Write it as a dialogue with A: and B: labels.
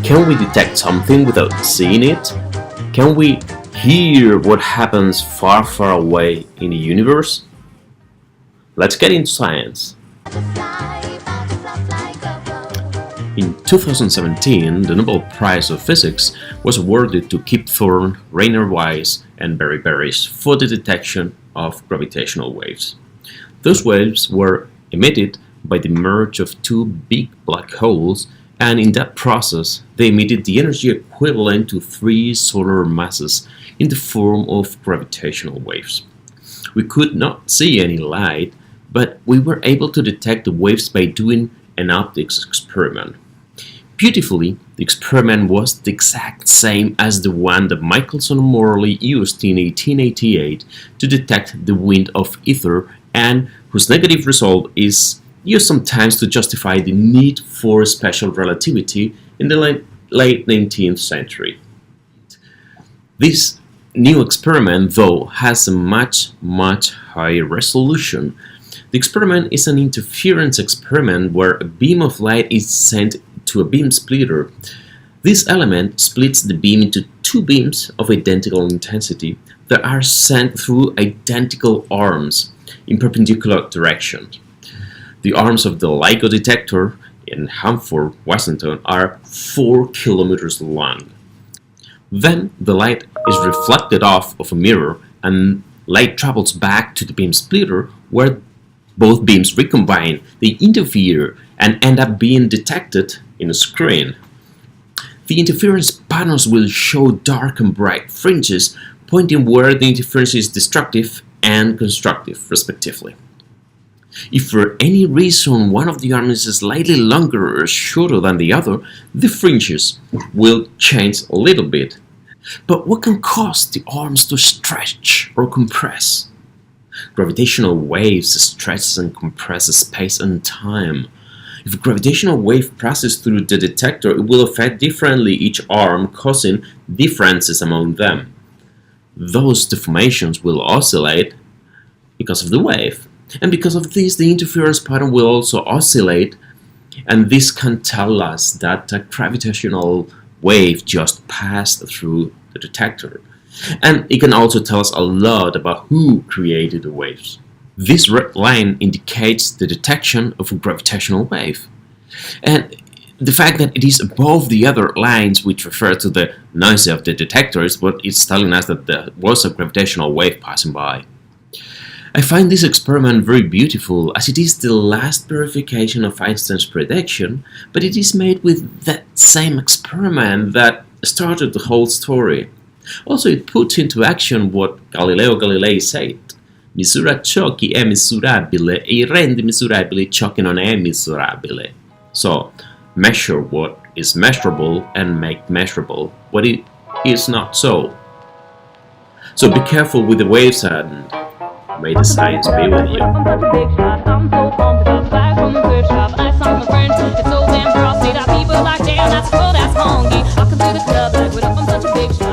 A: Can we detect something without seeing it? Can we hear what happens far, far away in the universe? Let's get into science. In 2017, the Nobel Prize of Physics was awarded to Kip Thorne, Rainer Weiss, and Barry Barish for the detection of gravitational waves. Those waves were emitted by the merge of two big black holes, and in that process they emitted the energy equivalent to 3 solar masses in the form of gravitational waves. We could not see any light, but we were able to detect the waves by doing an optics experiment. Beautifully, the experiment was the exact same as the one that Michelson and Morley used in 1888 to detect the wind of ether, and whose negative result is used sometimes to justify the need for special relativity in the late 19th century. This new experiment, though, has a much higher resolution. The experiment is an interference experiment where a beam of light is sent to a beam splitter. This element splits the beam into two beams of identical intensity that are sent through identical arms in perpendicular directions. The arms of the LIGO detector in Hanford, Washington are 4 kilometers long. Then the light is reflected off of a mirror and light travels back to the beam splitter where both beams recombine, they interfere and end up being detected in a screen. The interference patterns will show dark and bright fringes pointing where the interference is destructive and constructive, respectively. If for any reason one of the arms is slightly longer or shorter than the other, the fringes will change a little bit. But what can cause the arms to stretch or compress? Gravitational waves stretch and compress space and time. If a gravitational wave passes through the detector, it will affect differently each arm, causing differences among them. Those deformations will oscillate because of the wave. And because of this, the interference pattern will also oscillate, and this can tell us that a gravitational wave just passed through the detector. And it can also tell us a lot about who created the waves. This red line indicates the detection of a gravitational wave. And the fact that it is above the other lines, which refer to the noise of the detector, is what it's telling us that there was a gravitational wave passing by. I find this experiment very beautiful, as it is the last verification of Einstein's prediction, but it is made with that same experiment that started the whole story. Also, it puts into action what Galileo Galilei said: misura ciò che è misurabile e rende misurabile ciò che non è misurabile. So, measure what is measurable and make measurable what it is not so. So be careful with the waves and may the science be with you. I'm so pumped about the flag from the thrift shop. I saw my friend, it's so damn frosty that people like, damn, that's cold, that's hungry. I can do the club like, with up, I'm such a big shot.